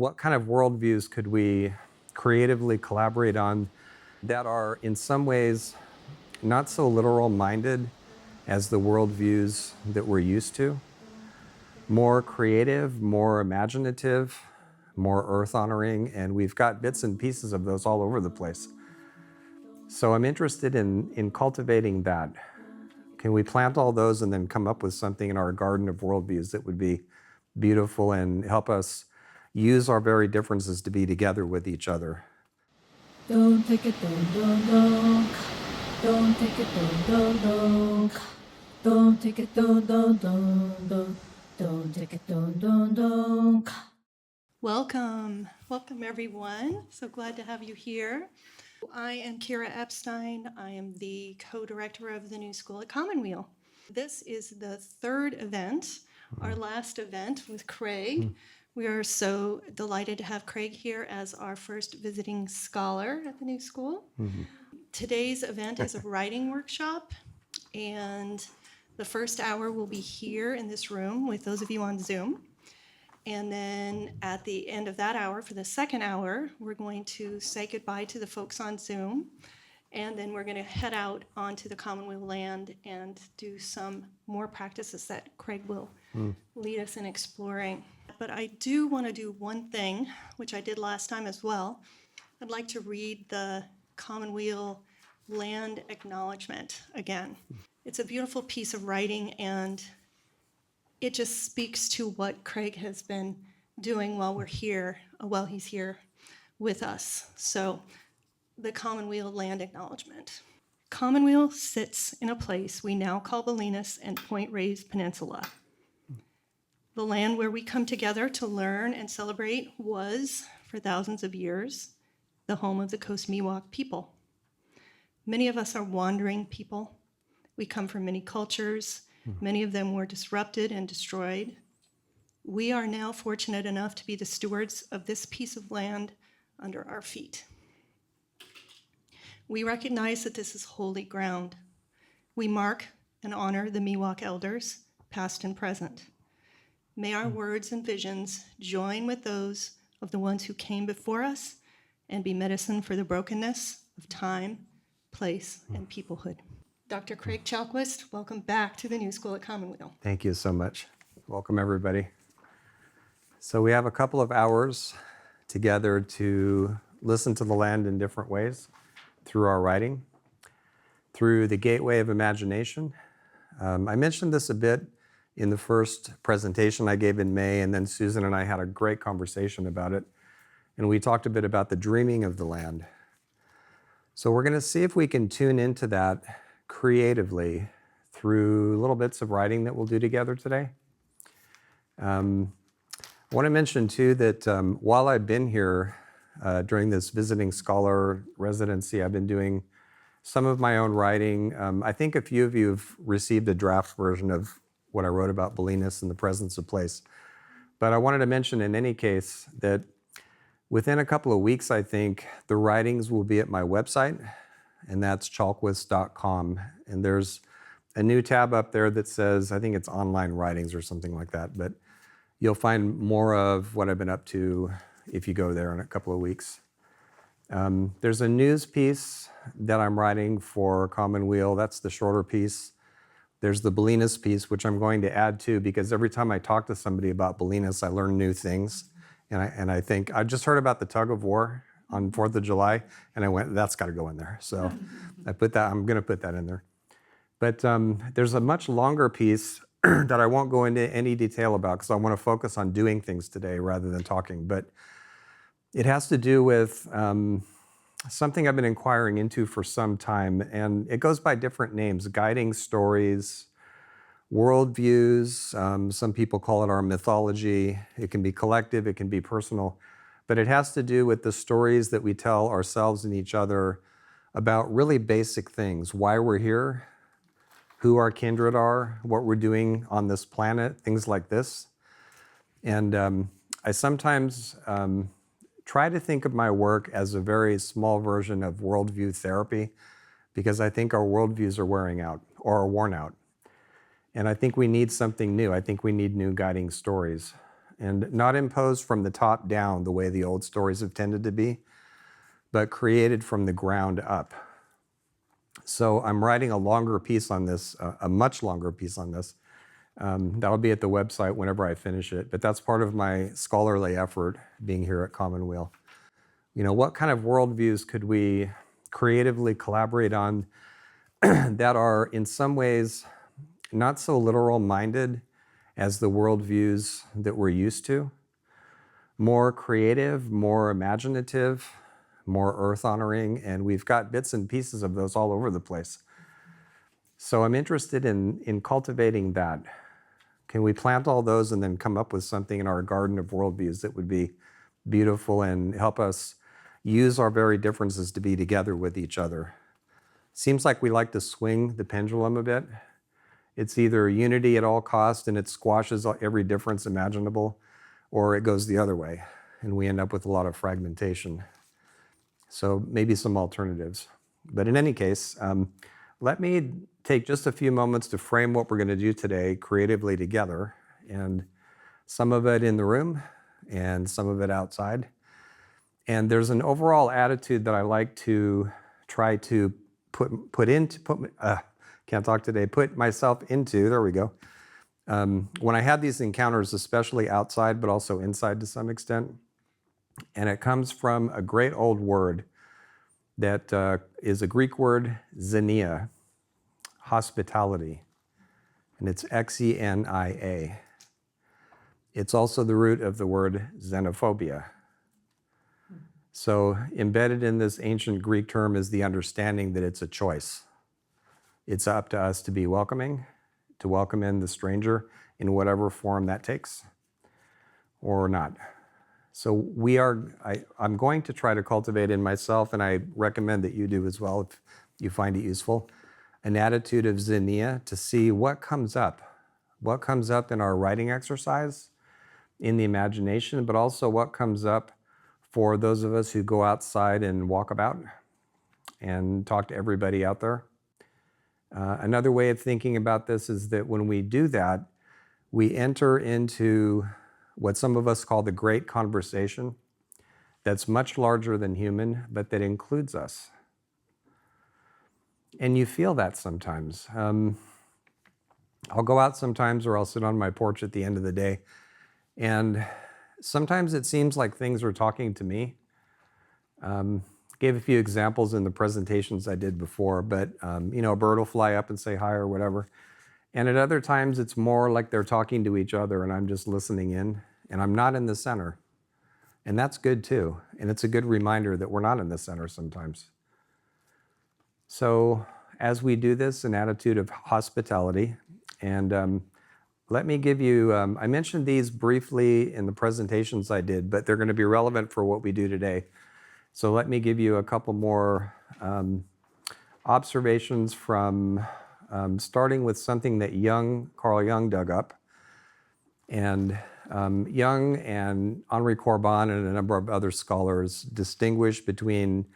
What kind of worldviews could we creatively collaborate on that are in some ways not so literal-minded as the worldviews that we're used to? More creative, more imaginative, more earth-honoring, and we've got bits and pieces of those all over the place. So I'm interested in cultivating that. Can we plant all those and then come up with something in our garden of worldviews that would be beautiful and help us use our very differences to be together with each other? Don't take it, don't. Don't take it, don't. Don't take it, don't. Don't take it, don't. Welcome everyone. So glad to have you here. I am Kira Epstein. I am the co-director of the New School at Commonweal. This is the third event, our last event with Craig. We are so delighted to have Craig here as our first visiting scholar at the New School. Today's event is a writing workshop, and the first hour will be here in this room with those of you on Zoom. And then at the end of that hour, for the second hour, we're going to say goodbye to the folks on Zoom. And then we're going to head out onto the Commonweal land and do some more practices that Craig will lead us in exploring. But I do want to do one thing, which I did last time as well. I'd like to read the Commonweal land acknowledgement again. It's a beautiful piece of writing, and it just speaks to what Craig has been doing while he's here with us. So the Commonweal land acknowledgement. Commonweal sits in a place we now call Bolinas and Point Reyes Peninsula. The land where we come together to learn and celebrate was, for thousands of years, the home of the Coast Miwok people. Many of us are wandering people. We come from many cultures. Many of them were disrupted and destroyed. We are now fortunate enough to be the stewards of this piece of land under our feet. We recognize that this is holy ground. We mark and honor the Miwok elders, past and present. May our words and visions join with those of the ones who came before us and be medicine for the brokenness of time, place, and peoplehood. Dr. Craig Chalquist, welcome back to the New School at Commonweal. Thank you so much. Welcome, everybody. So we have a couple of hours together to listen to the land in different ways through our writing, through the gateway of imagination. I mentioned this a bit in the first presentation I gave in May, and then Susan and I had a great conversation about it, and we talked a bit about the dreaming of the land. So we're going to see if we can tune into that creatively through little bits of writing that we'll do together today. I want to mention too that while I've been here during this visiting scholar residency, I've been doing some of my own writing. I think a few of you have received a draft version of what I wrote about Bolinas and the presence of place. But I wanted to mention in any case that within a couple of weeks, I think, the writings will be at my website, and that's chalquist.com. And there's a new tab up there that says, I think it's online writings or something like that, but you'll find more of what I've been up to if you go there in a couple of weeks. There's a news piece that I'm writing for Commonweal. That's the shorter piece. There's the Bolinas piece, which I'm going to add to, because every time I talk to somebody about Bolinas, I learn new things. And I think, I just heard about the tug of war on 4th of July, and I went, that's got to go in there. So I'm going to put that in there. But there's a much longer piece that I won't go into any detail about, because I want to focus on doing things today rather than talking. But it has to do with something I've been inquiring into for some time, and it goes by different names: guiding stories, worldviews. Some people call it our mythology. It can be collective, it can be personal, but it has to do with the stories that we tell ourselves and each other about really basic things: why we're here, who our kindred are, what we're doing on this planet, things like this. And I sometimes try to think of my work as a very small version of worldview therapy, because I think our worldviews are wearing out or are worn out. And I think we need something new. I think we need new guiding stories. and not imposed from the top down the way the old stories have tended to be, but created from the ground up. So I'm writing a longer piece on this, a much longer piece on this. That'll be at the website whenever I finish it, but that's part of my scholarly effort being here at Commonweal. You know, what kind of worldviews could we creatively collaborate on that are in some ways not so literal-minded as the worldviews that we're used to, more creative, more imaginative, more earth-honoring, and we've got bits and pieces of those all over the place. So I'm interested in cultivating that. Can we plant all those and then come up with something in our garden of worldviews that would be beautiful and help us use our very differences to be together with each other? Seems like we like to swing the pendulum a bit. It's either unity at all costs and it squashes every difference imaginable, or it goes the other way and we end up with a lot of fragmentation. So maybe some alternatives. But in any case, let me take just a few moments to frame what we're going to do today creatively together, and some of it in the room and some of it outside. And there's an overall attitude that I like to try to put myself into, there we go. When I have these encounters, especially outside, but also inside to some extent. And it comes from a great old word that is a Greek word, xenia, hospitality. And it's Xenia. It's also the root of the word xenophobia. So embedded in this ancient Greek term is the understanding that it's a choice. It's up to us to be welcoming, to welcome in the stranger in whatever form that takes, or not. So I'm going to try to cultivate in myself, and I recommend that you do as well if you find it useful, an attitude of xenia to see what comes up in our writing exercise, in the imagination, but also what comes up for those of us who go outside and walk about and talk to everybody out there. Another way of thinking about this is that when we do that, we enter into what some of us call the great conversation that's much larger than human, but that includes us. And you feel that sometimes. I'll go out sometimes, or I'll sit on my porch at the end of the day, and sometimes it seems like things are talking to me. Gave a few examples in the presentations I did before, but a bird will fly up and say hi or whatever. And at other times, it's more like they're talking to each other and I'm just listening in, and I'm not in the center. And that's good too. And it's a good reminder that we're not in the center sometimes. So as we do this, an attitude of hospitality, and let me give you, I mentioned these briefly in the presentations I did, but they're going to be relevant for what we do today. So let me give you a couple more observations from starting with something that Carl Jung dug up. And Jung and Henri Corbin and a number of other scholars distinguish between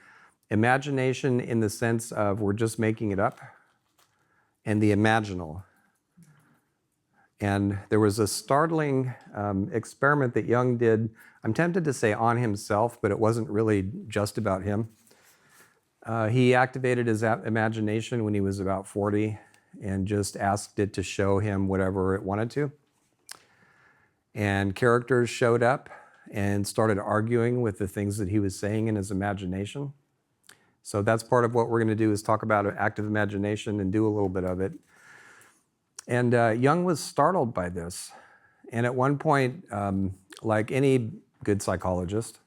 imagination in the sense of we're just making it up, and the imaginal. And there was a startling experiment that Jung did, I'm tempted to say on himself, but it wasn't really just about him. He activated his imagination when he was about 40 and just asked it to show him whatever it wanted to. And characters showed up and started arguing with the things that he was saying in his imagination. So that's part of what we're going to do, is talk about active imagination and do a little bit of it. And Jung was startled by this. And at one point, like any good psychologist,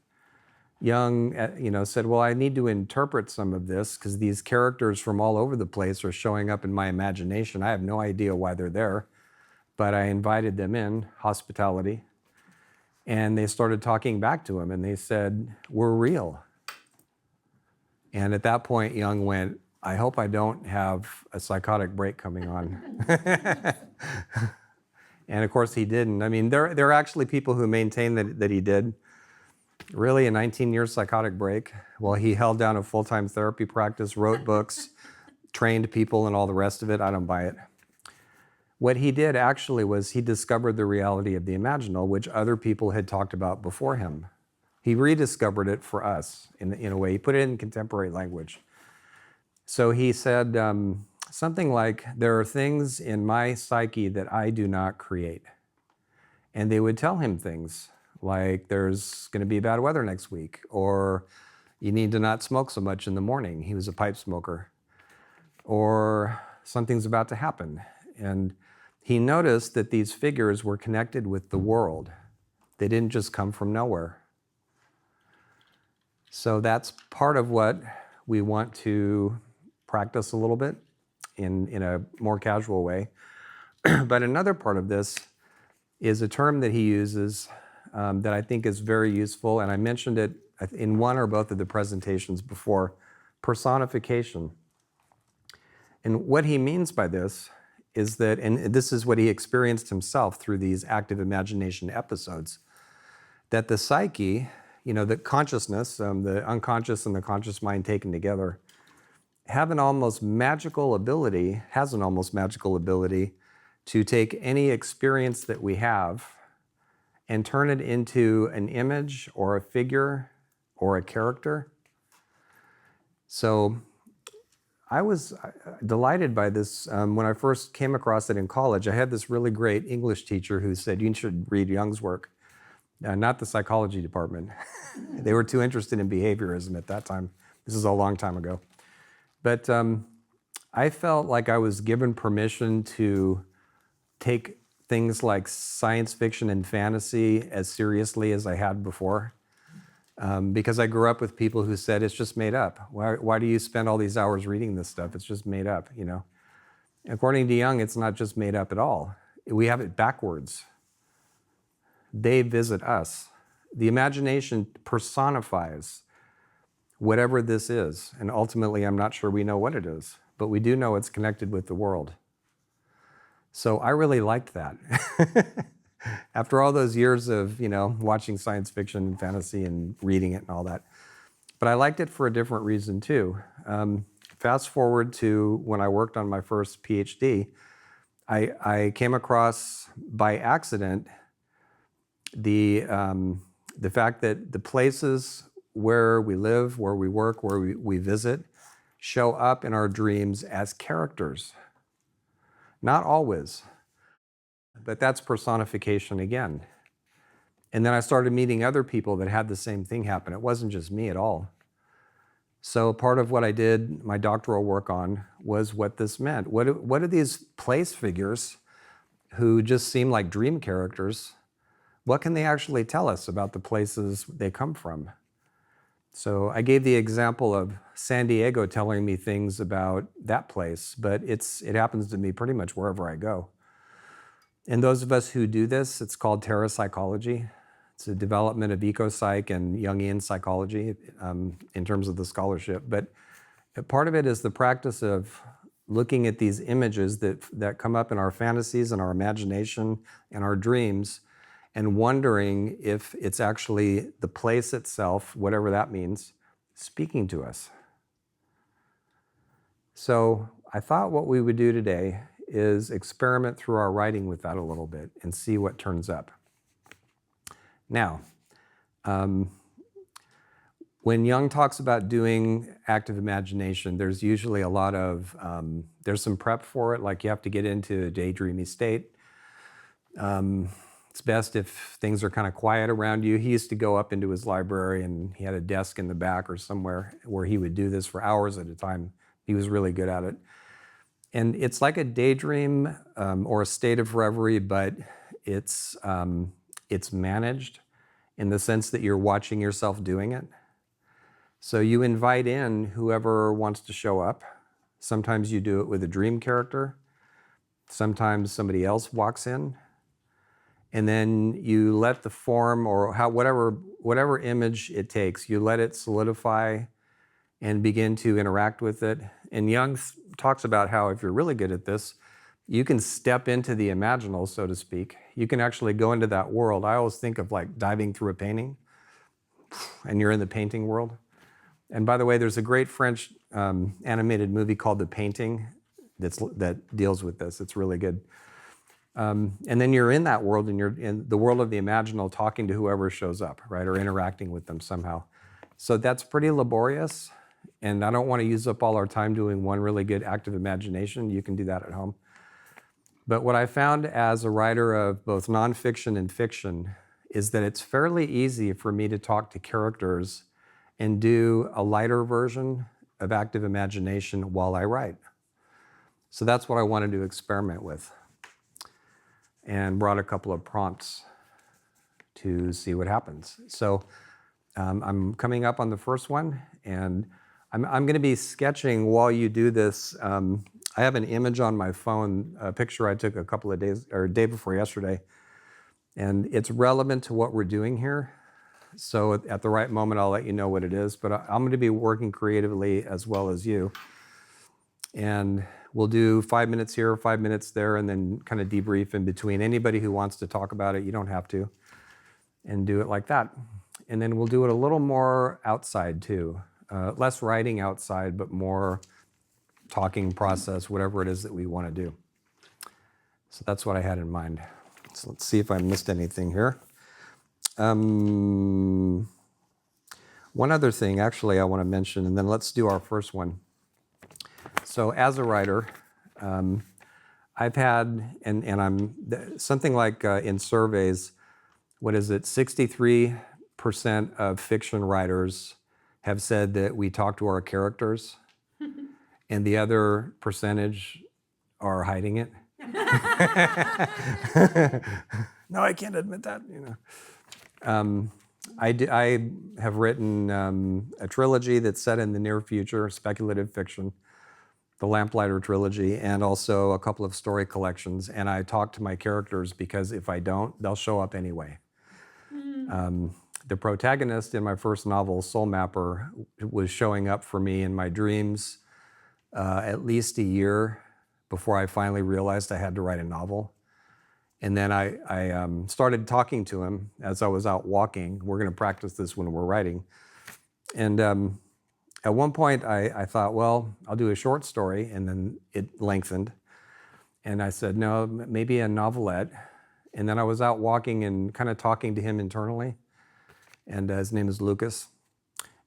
Jung said, well, I need to interpret some of this because these characters from all over the place are showing up in my imagination. I have no idea why they're there, but I invited them in, hospitality. And they started talking back to him and they said, we're real. And at that point, Jung went, I hope I don't have a psychotic break coming on. And of course he didn't. I mean, there are actually people who maintain that he did. Really, a 19-year psychotic break? Well, he held down a full-time therapy practice, wrote books, trained people, and all the rest of it. I don't buy it. What he did actually was he discovered the reality of the imaginal, which other people had talked about before him. He rediscovered it for us in a way. He put it in contemporary language. So he said something like, there are things in my psyche that I do not create. And they would tell him things like, there's going to be bad weather next week, or you need to not smoke so much in the morning. He was a pipe smoker. Or something's about to happen. And he noticed that these figures were connected with the world. They didn't just come from nowhere. So that's part of what we want to practice a little bit in a more casual way. But another part of this is a term that he uses that I think is very useful, and I mentioned it in one or both of the presentations before, personification. And what he means by this is that, and this is what he experienced himself through these active imagination episodes, that the psyche, the consciousness, the unconscious and the conscious mind taken together, has an almost magical ability to take any experience that we have and turn it into an image or a figure or a character. So I was delighted by this. When I first came across it in college, I had this really great English teacher who said, you should read Jung's work, not the psychology department. They were too interested in behaviorism at that time. This is a long time ago. But I felt like I was given permission to take things like science fiction and fantasy as seriously as I had before. Because I grew up with people who said, it's just made up. Why do you spend all these hours reading this stuff? It's just made up, According to Jung, it's not just made up at all. We have it backwards. They visit us. The imagination personifies whatever this is. And ultimately, I'm not sure we know what it is, but we do know it's connected with the world. So I really liked that. After all those years of, watching science fiction and fantasy and reading it and all that. But I liked it for a different reason too. Fast forward to when I worked on my first PhD, I came across by accident the fact that the places where we live, where we work, where we visit, show up in our dreams as characters. Not always. But that's personification again. And then I started meeting other people that had the same thing happen. It wasn't just me at all. So part of what I did my doctoral work on was what this meant. What are these place figures who just seem like dream characters? What can they actually tell us about the places they come from? So I gave the example of San Diego telling me things about that place, but it happens to me pretty much wherever I go. And those of us who do this, it's called terrapsychology. It's a development of ecopsych and Jungian psychology in terms of the scholarship. But part of it is the practice of looking at these images that come up in our fantasies and our imagination and our dreams, and wondering if it's actually the place itself, whatever that means, speaking to us. So I thought what we would do today is experiment through our writing with that a little bit and see what turns up. Now, when Jung talks about doing active imagination, there's usually a lot of, there's some prep for it, like you have to get into a daydreamy state. It's best if things are kind of quiet around you. He used to go up into his library and he had a desk in the back or somewhere where he would do this for hours at a time. He was really good at it. And it's like a daydream or a state of reverie, but it's managed in the sense that you're watching yourself doing it. So you invite in whoever wants to show up. Sometimes you do it with a dream character. Sometimes somebody else walks in. And then you let the form or whatever image it takes, you let it solidify and begin to interact with it. And Jung talks about how if you're really good at this, you can step into the imaginal, so to speak. You can actually go into that world. I always think of like diving through a painting, and you're in the painting world. And by the way, there's a great French animated movie called The Painting that deals with this. It's really good. And then you're in that world, and you're in the world of the imaginal, talking to whoever shows up, right, or interacting with them somehow. So that's pretty laborious, and I don't want to use up all our time doing one really good active imagination. You can do that at home. But what I found as a writer of both nonfiction and fiction is that it's fairly easy for me to talk to characters and do a lighter version of active imagination while I write. So that's what I wanted to experiment with, and brought a couple of prompts to see what happens. So I'm coming up on the first one, and I'm going to be sketching while you do this. I have an image on my phone, a picture I took a couple of days, or day before yesterday, and it's relevant to what we're doing here. So at the right moment, I'll let you know what it is, but I'm going to be working creatively as well as you. And we'll do 5 minutes here, 5 minutes there, and then kind of debrief in between. Anybody who wants to talk about it, you don't have to, and do it like that. And then we'll do it a little more outside too. Less writing outside, but more talking process, whatever it is that we want to do. So that's what I had in mind. So let's see if I missed anything here. One other thing, actually, I want to mention, and then let's do our first one. So as a writer, I've had, and I'm something like in surveys, what is it, 63% of fiction writers have said that we talk to our characters, and the other percentage are hiding it. No, I can't admit that, I have written a trilogy that's set in the near future, speculative fiction, the Lamplighter Trilogy, and also a couple of story collections. And I talk to my characters because if I don't, they'll show up anyway. The protagonist in my first novel, Soul Mapper, was showing up for me in my dreams at least a year before I finally realized I had to write a novel. And then I started talking to him as I was out walking. We're going to practice this when we're writing. And at one point, I thought, well, I'll do a short story, and then it lengthened. And I said, no, maybe a novelette. And then I was out walking and kind of talking to him internally. And his name is Lucas.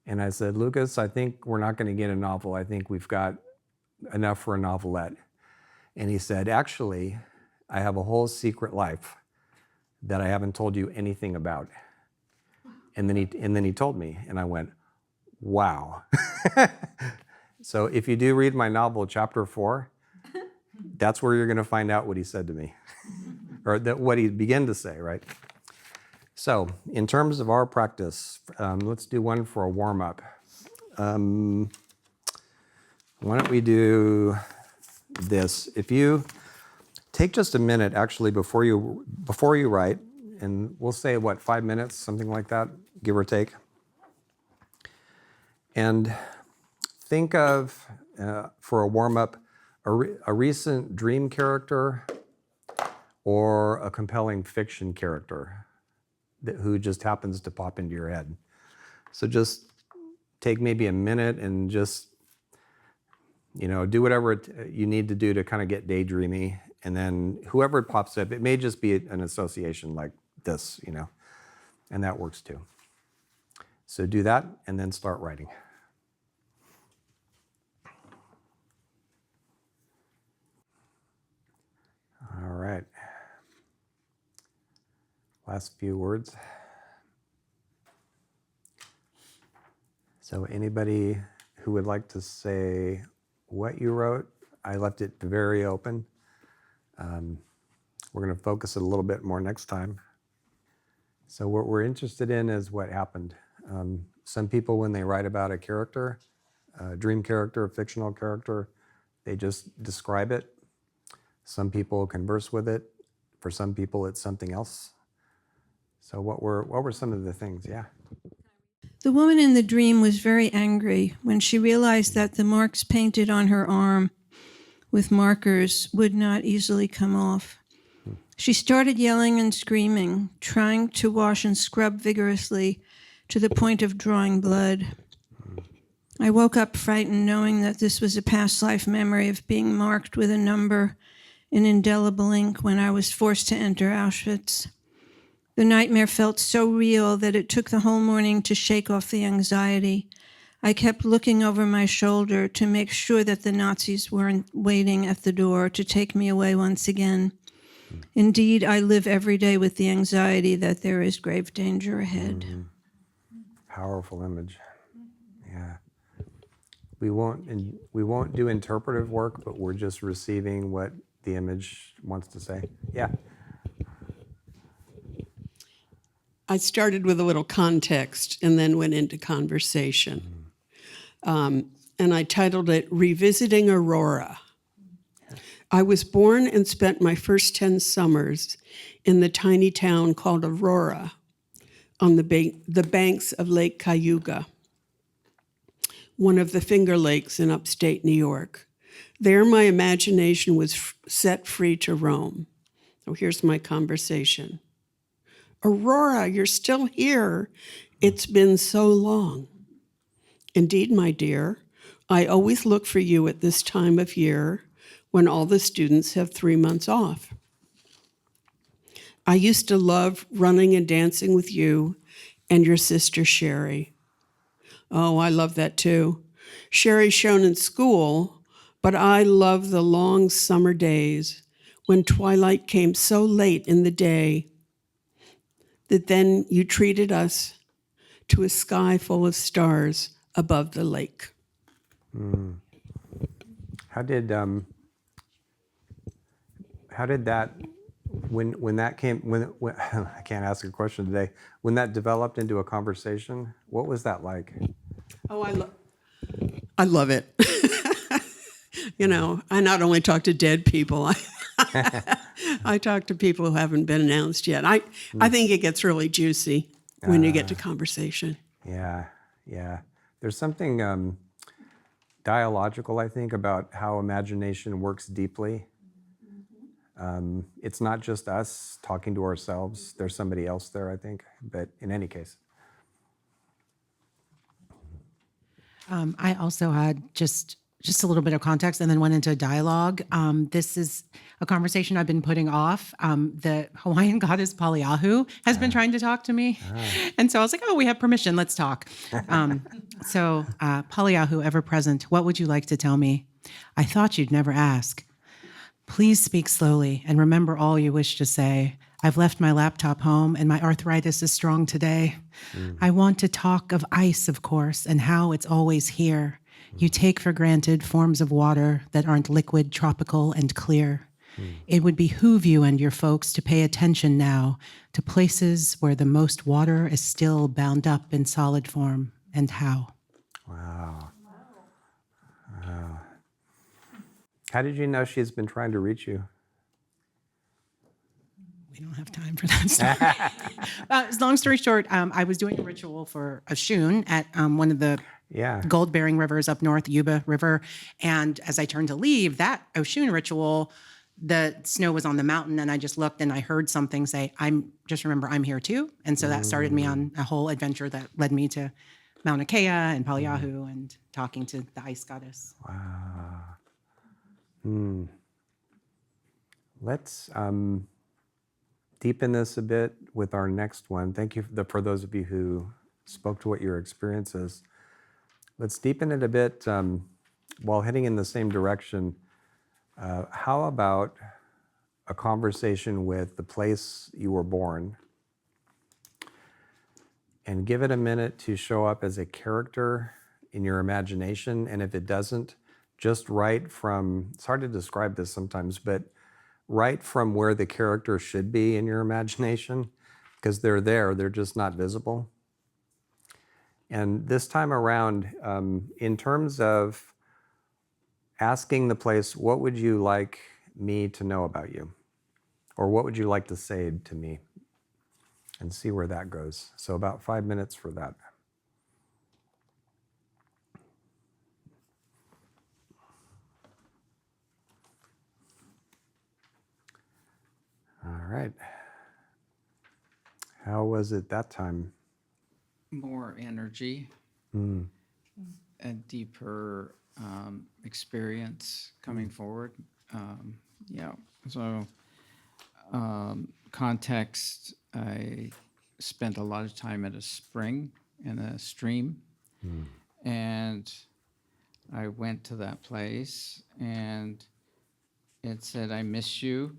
And I said, Lucas, I think we're not going to get a novel. I think we've got enough for a novelette. And he said, actually, I have a whole secret life that I haven't told you anything about. And then he told me, and I went, wow. So if you do read my novel, chapter 4, that's where you're going to find out what he said to me, or what he began to say, right? So in terms of our practice, let's do one for a warm-up. Why don't we do this? If you take just a minute, actually, before you write, and we'll say, 5 minutes, something like that, give or take. And think of, for a warm-up, a recent dream character or a compelling fiction character who just happens to pop into your head. So just take maybe a minute and just, do whatever you need to do to kind of get daydreamy. And then whoever pops up, it may just be an association like this, and that works too. So do that and then start writing. All right. Last few words. So anybody who would like to say what you wrote, I left it very open. We're going to focus it a little bit more next time. So what we're interested in is what happened. Some people, when they write about a character, a dream character, a fictional character, they just describe it. Some people converse with it. For some people, it's something else. So what were some of the things? Yeah. The woman in the dream was very angry when she realized that the marks painted on her arm with markers would not easily come off. She started yelling and screaming, trying to wash and scrub vigorously to the point of drawing blood. I woke up frightened, knowing that this was a past life memory of being marked with a number in indelible ink when I was forced to enter Auschwitz. The nightmare felt so real that it took the whole morning to shake off the anxiety. I kept looking over my shoulder to make sure that the Nazis weren't waiting at the door to take me away once again. Indeed, I live every day with the anxiety that there is grave danger ahead. Powerful image. Yeah. We won't do interpretive work, but we're just receiving what the image wants to say. Yeah. I started with a little context and then went into conversation. And I titled it Revisiting Aurora. I was born and spent my first 10 summers in the tiny town called Aurora on the banks of Lake Cayuga, one of the Finger Lakes in upstate New York. There, my imagination was set free to roam. So here's my conversation. Aurora, you're still here. It's been so long. Indeed, my dear, I always look for you at this time of year when all the students have 3 months off. I used to love running and dancing with you and your sister Sherry. Oh, I love that too. Sherry's shown in school, but I love the long summer days when twilight came so late in the day that then you treated us to a sky full of stars above the lake. How did that when that came when I can't ask a question today, when that developed into a conversation, what was that like? Oh, I love it. You know, I not only talk to dead people, I talk to people who haven't been announced yet. I think it gets really juicy when you get to conversation. Yeah. There's something dialogical, I think, about how imagination works deeply. It's not just us talking to ourselves. There's somebody else there, I think. But in any case. I also had just a little bit of context and then went into a dialogue. This is a conversation I've been putting off. The Hawaiian goddess Paliahu has been trying to talk to me. And so I was like, oh, we have permission. Let's talk. So Paliahu, ever present, what would you like to tell me? I thought you'd never ask. Please speak slowly and remember all you wish to say. I've left my laptop home and my arthritis is strong today. I want to talk of ice, of course, and how it's always here. You take for granted forms of water that aren't liquid, tropical, and clear. It would behoove you and your folks to pay attention now to places where the most water is still bound up in solid form, and how. Wow. How did you know she's been trying to reach you? We don't have time for that story. Long story short, I was doing a ritual for a shun at one of the gold-bearing rivers up north, Yuba River. And as I turned to leave that Oshun ritual, the snow was on the mountain, and I just looked and I heard something say, remember, I'm here too. And so that started me on a whole adventure that led me to Mauna Kea and Paliahu and talking to the ice goddess. Wow. Let's deepen this a bit with our next one. Thank you for those of you who spoke to what your experience is. Let's deepen it a bit while heading in the same direction. How about a conversation with the place you were born, and give it a minute to show up as a character in your imagination. And if it doesn't, just write from, it's hard to describe this sometimes, but write from where the character should be in your imagination, because they're there, they're just not visible. And this time around, in terms of asking the place, what would you like me to know about you? Or what would you like to say to me? And see where that goes. So about 5 minutes for that. All right. How was it that time? More energy, a deeper experience coming forward. Yeah. So, context, I spent a lot of time at a spring and a stream. And I went to that place and it said, I miss you.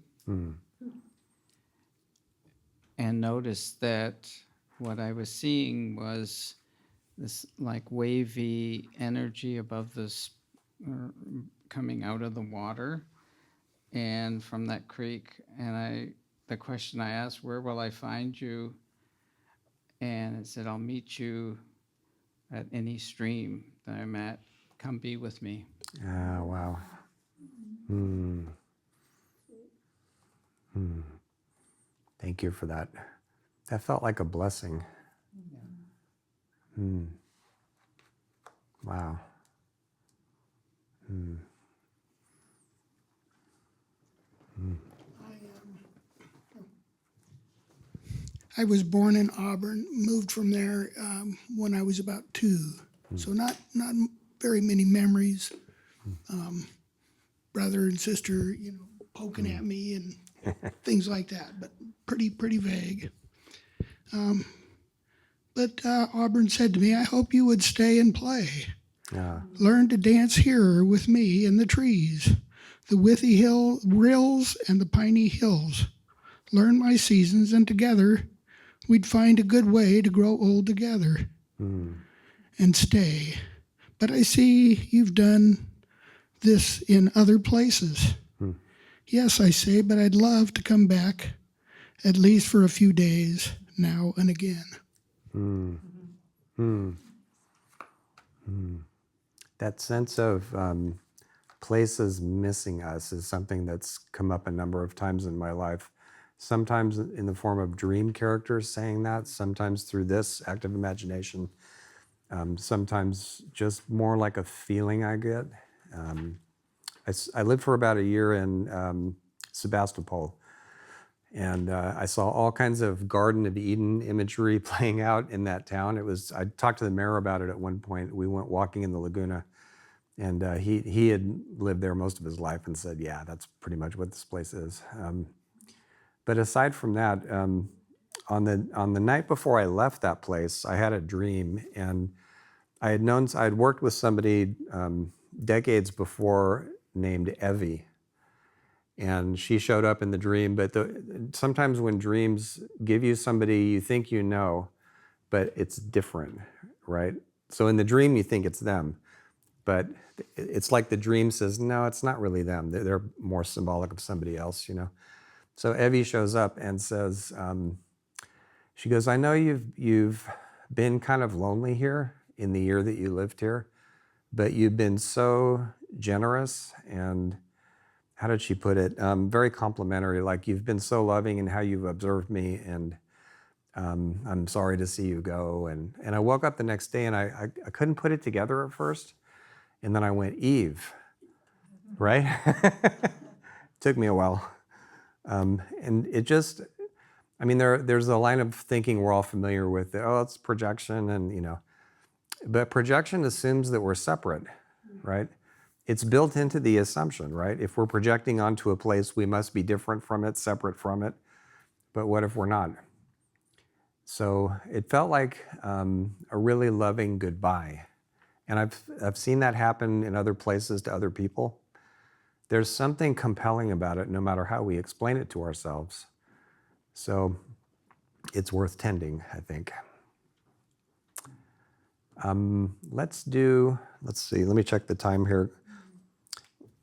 And noticed that what I was seeing was this like wavy energy above this coming out of the water and from that creek. And the question I asked, where will I find you? And it said, I'll meet you at any stream that I'm at. Come be with me. Ah, wow. Thank you for that. That felt like a blessing. Wow. I was born in Auburn, moved from there when I was about 2, so not very many memories. Brother and sister, poking at me and things like that, but pretty vague. But Auburn said to me, "I hope you would stay and play. Learn to dance here with me in the trees, the withy hill rills and the piney hills. Learn my seasons, and together we'd find a good way to grow old together and stay. But I see you've done this in other places. Yes, I say, but I'd love to come back, at least for a few days, now and again." That sense of places missing us is something that's come up a number of times in my life. Sometimes in the form of dream characters saying that, sometimes through this active imagination, sometimes just more like a feeling I get. I lived for about a year in Sebastopol, and I saw all kinds of Garden of Eden imagery playing out in that town. I talked to the mayor about it at one point. We went walking in the Laguna, and he had lived there most of his life and said, yeah, that's pretty much what this place is. But aside from that, on the night before I left that place, I had a dream, and I had worked with somebody decades before named Evie, and she showed up in the dream. But sometimes when dreams give you somebody you think you know, but it's different, right? So in the dream you think it's them, but it's like the dream says, no, it's not really them. They're more symbolic of somebody else, So Evie shows up and says, she goes, I know you've been kind of lonely here in the year that you lived here, but you've been so generous and, how did she put it? Very complimentary, like you've been so loving in how you've observed me, and I'm sorry to see you go. And I woke up the next day and I couldn't put it together at first. And then I went, Eve, right? Took me a while. And it just, there's a line of thinking we're all familiar with, it's projection and, but projection assumes that we're separate, right? It's built into the assumption, right? If we're projecting onto a place, we must be different from it, separate from it. But what if we're not? So it felt like a really loving goodbye. And I've seen that happen in other places to other people. There's something compelling about it, no matter how we explain it to ourselves. So it's worth tending, I think. Let's see, let me check the time here.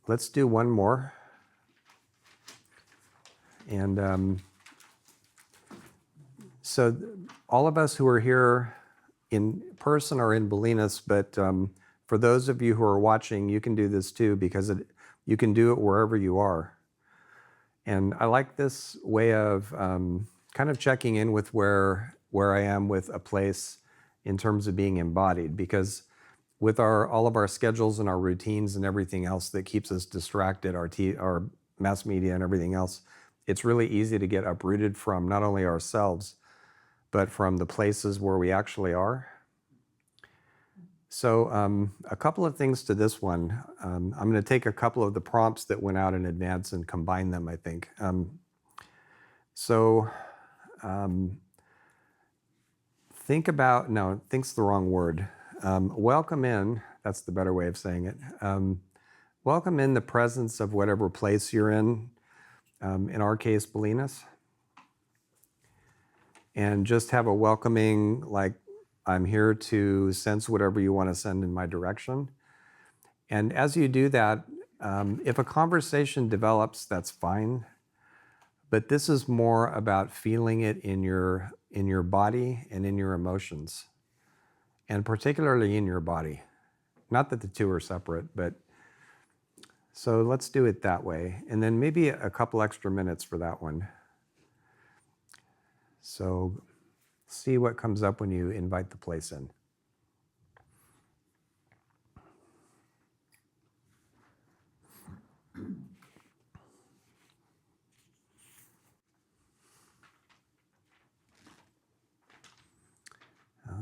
Let's do one more. And so all of us who are here in person are in Bolinas, but for those of you who are watching, you can do this too, because you can do it wherever you are. And I like this way of kind of checking in with where I am with a place in terms of being embodied, because with all of our schedules and our routines and everything else that keeps us distracted, our mass media and everything else, it's really easy to get uprooted from not only ourselves, but from the places where we actually are. So a couple of things to this one. I'm going to take a couple of the prompts that went out in advance and combine them, I think. Think about, no, think's the wrong word. Welcome in, that's the better way of saying it. Welcome in the presence of whatever place you're in our case, Bolinas. And just have a welcoming, like, I'm here to sense whatever you want to send in my direction. And as you do that, if a conversation develops, that's fine. But this is more about feeling it in your body and in your emotions, and particularly in your body. Not that the two are separate, but so let's do it that way. And then maybe a couple extra minutes for that one. So see what comes up when you invite the place in.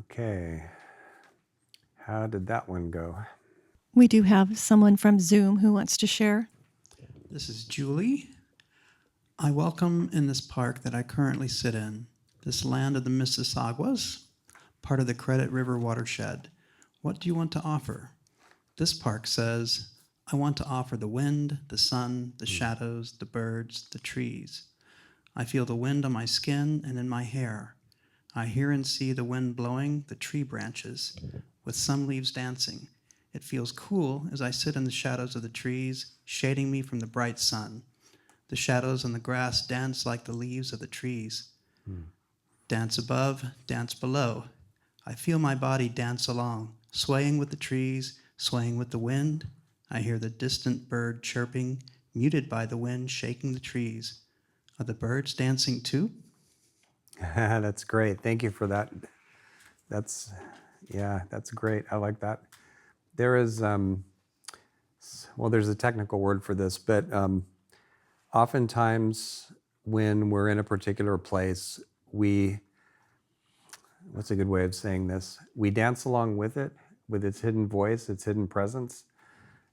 Okay, how did that one go? We do have someone from Zoom who wants to share. This is Julie. I welcome in this park that I currently sit in, this land of the Mississaugas, part of the Credit River watershed. What do you want to offer? This park says, I want to offer the wind, the sun, the shadows, the birds, the trees. I feel the wind on my skin and in my hair. I hear and see the wind blowing the tree branches, with some leaves dancing. It feels cool as I sit in the shadows of the trees, shading me from the bright sun. The shadows on the grass dance like the leaves of the trees. Dance above, dance below. I feel my body dance along, swaying with the trees, swaying with the wind. I hear the distant bird chirping, muted by the wind shaking the trees. Are the birds dancing too? That's great. Thank you for that. That's great. I like that. There is, well, there's a technical word for this, but oftentimes when we're in a particular place, what's a good way of saying this? We dance along with it, with its hidden voice, its hidden presence.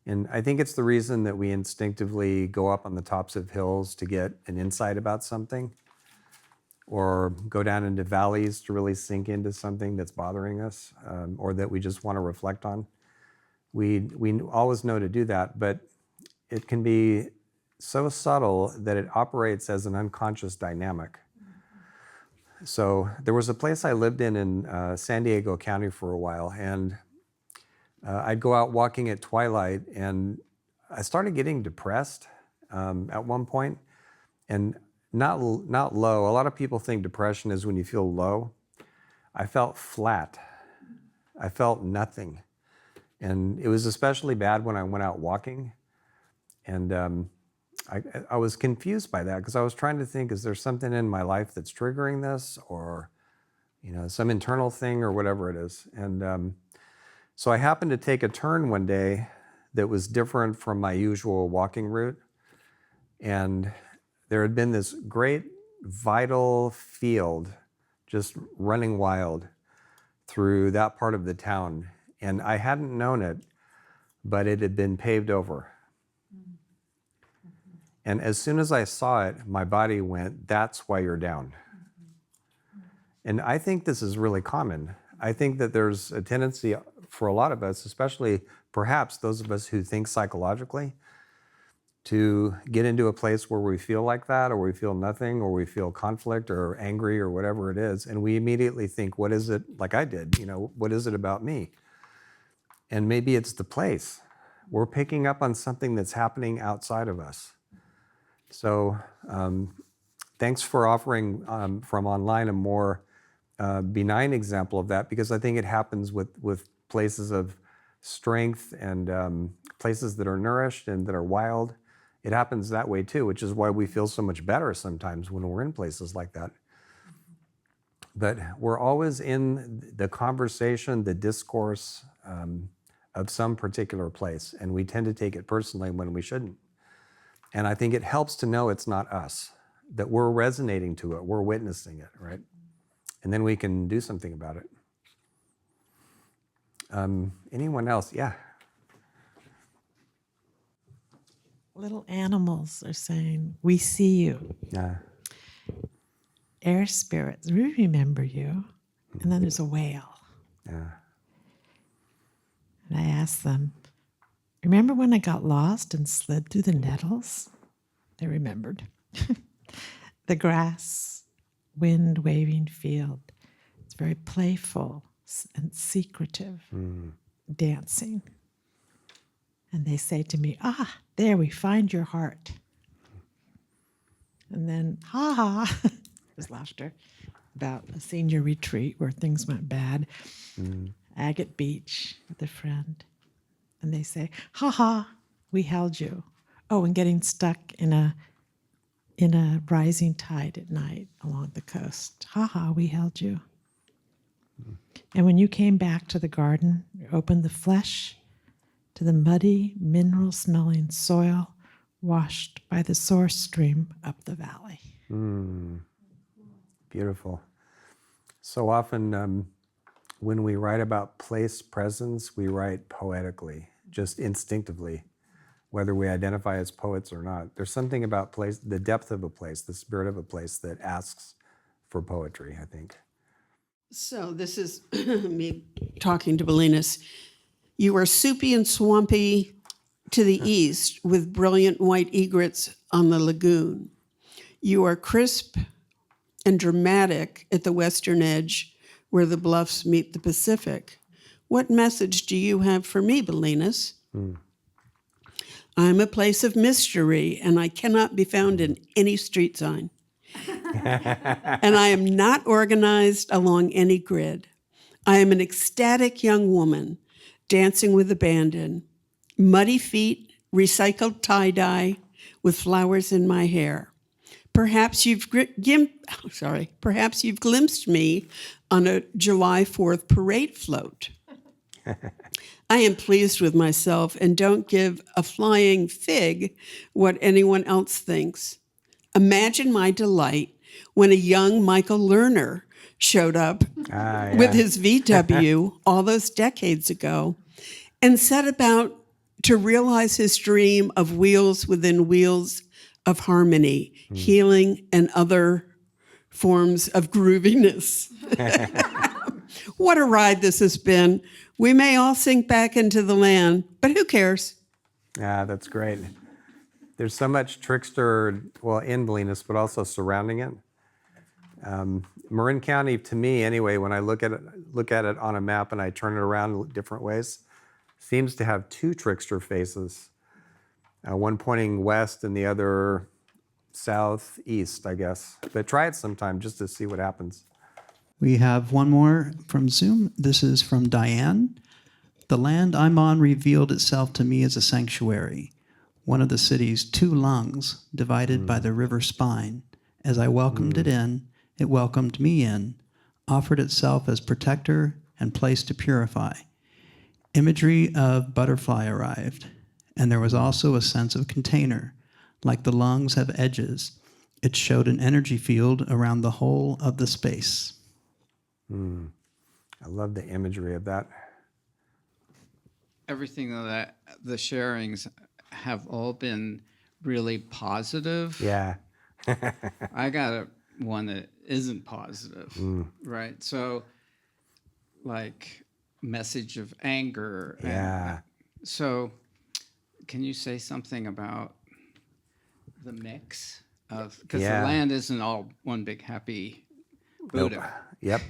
And I think it's the reason that we instinctively go up on the tops of hills to get an insight about something, or go down into valleys to really sink into something that's bothering us, or that we just want to reflect on. We always know to do that, but it can be so subtle that it operates as an unconscious dynamic. So there was a place I lived in San Diego County for a while, and I'd go out walking at twilight, and I started getting depressed at one point, and not low. A lot of people think depression is when you feel low. I felt flat. I felt nothing. And it was especially bad when I went out walking. And I was confused by that, because I was trying to think, is there something in my life that's triggering this, or some internal thing, or whatever it is. And so I happened to take a turn one day that was different from my usual walking route. And there had been this great vital field just running wild through that part of the town. And I hadn't known it, but it had been paved over. And as soon as I saw it, my body went, that's why you're down. And I think this is really common. I think that there's a tendency for a lot of us, especially perhaps those of us who think psychologically, to get into a place where we feel like that, or we feel nothing, or we feel conflict or angry or whatever it is. And we immediately think, what is it, like I did, what is it about me? And maybe it's the place. We're picking up on something that's happening outside of us. So thanks for offering from online a more benign example of that, because I think it happens with places of strength and places that are nourished and that are wild. It happens that way too, which is why we feel so much better sometimes when we're in places like that. But we're always in the conversation, the discourse of some particular place, and we tend to take it personally when we shouldn't. And I think it helps to know it's not us, that we're resonating to it, we're witnessing it, right? And then we can do something about it. Anyone else? Yeah. Little animals are saying, "We see you." Yeah. Air spirits, we remember you. And then there's a whale. Yeah. And I asked them, "Remember when I got lost and slid through the nettles?" They remembered. The grass, wind waving field. It's very playful and secretive, dancing. And they say to me, "Ah, there we find your heart." And then, ha ha, there's laughter about a senior retreat where things went bad. Agate Beach with a friend. And they say, "Ha ha, we held you." Oh, and getting stuck in a rising tide at night along the coast. Ha ha, we held you. And when you came back to the garden, you opened the flesh to the muddy, mineral-smelling soil washed by the source stream up the valley. Beautiful. So often when we write about place presence, we write poetically, just instinctively, whether we identify as poets or not. There's something about place, the depth of a place, the spirit of a place that asks for poetry, I think. So this is me talking to Belinas. You are soupy and swampy to the east with brilliant white egrets on the lagoon. You are crisp and dramatic at the western edge where the bluffs meet the Pacific. What message do you have for me, Belinas? I'm a place of mystery, and I cannot be found in any street sign. And I am not organized along any grid. I am an ecstatic young woman dancing with abandon, muddy feet, recycled tie-dye with flowers in my hair. Perhaps you've glimpsed me on a July 4th parade float. I am pleased with myself and don't give a flying fig what anyone else thinks. Imagine my delight when a young Michael Lerner showed up with his VW all those decades ago and set about to realize his dream of wheels within wheels of harmony, healing, and other forms of grooviness. What a ride this has been. We may all sink back into the land, but who cares? Yeah, that's great. There's so much trickster, well, in Belinas, but also surrounding it. Marin County, to me anyway, when I look at it on a map and I turn it around different ways, seems to have two trickster faces. One pointing west and the other southeast, I guess. But try it sometime just to see what happens. We have one more from Zoom. This is from Diane. The land I'm on revealed itself to me as a sanctuary, one of the city's two lungs divided by the river spine. As I welcomed it in, it welcomed me in, offered itself as protector and place to purify. Imagery of butterfly arrived, and there was also a sense of container. Like the lungs have edges, it showed an energy field around the whole of the space. I love the imagery of that. Everything that the sharings have all been really positive. Yeah. I got one that isn't positive, right? So, like, message of anger. Yeah. So, can you say something about the mix of, because the land isn't all one big happy Buddha. Nope. Yep.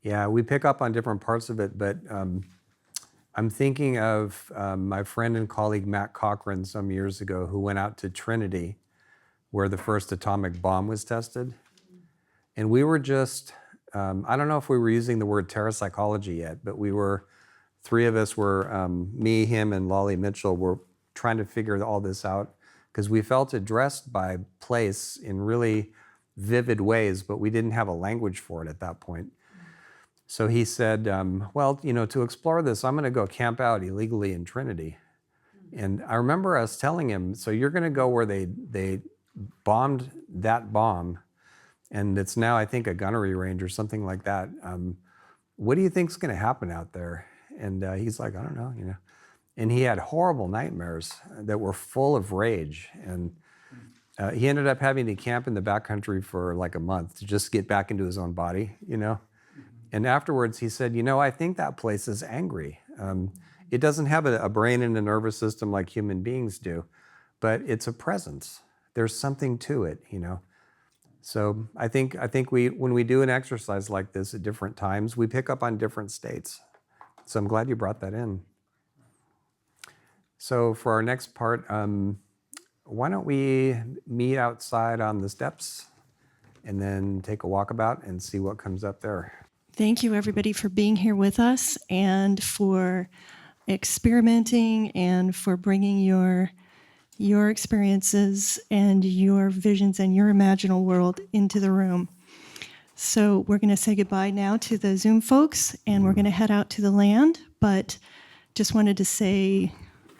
Yeah, we pick up on different parts of it, but I'm thinking of my friend and colleague Matt Cochran some years ago, who went out to Trinity, where the first atomic bomb was tested. And we were just, I don't know if we were using the word terrapsychology yet, but we were, three of us were, me, him, and Lolly Mitchell were trying to figure all this out, because we felt addressed by place in really vivid ways, but we didn't have a language for it at that point. So he said, well, you know, to explore this, I'm going to go camp out illegally in Trinity. And I remember us telling him, so you're going to go where they bombed that bomb, and it's now, I think, a gunnery range or something like that. What do you think is going to happen out there? And he's like, I don't know, you know. And he had horrible nightmares that were full of rage. And he ended up having to camp in the backcountry for like a month to just get back into his own body, you know. And afterwards he said, you know, I think that place is angry. It doesn't have a brain and a nervous system like human beings do, but it's a presence. There's something to it, you know. So I think when we do an exercise like this at different times, we pick up on different states. So I'm glad you brought that in. So for our next part, why don't we meet outside on the steps and then take a walkabout and see what comes up there. Thank you, everybody, for being here with us and for experimenting and for bringing your experiences and your visions and your imaginal world into the room. So we're going to say goodbye now to the Zoom folks, and we're going to head out to the land. But just wanted to say,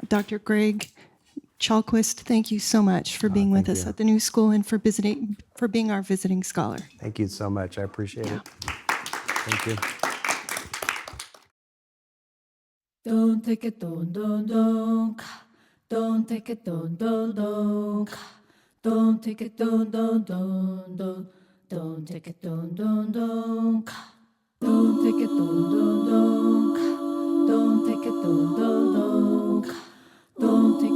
Dr. Greg Chalquist, thank you so much for being with us you. at the New School and for being our visiting scholar. Thank you so much. I appreciate it. Thank you. Don't take it, don't. Don't take it, don't. Don't take it, don't. Don't take it, don't. Don't take it, don't. Don't take it, don't. Don't take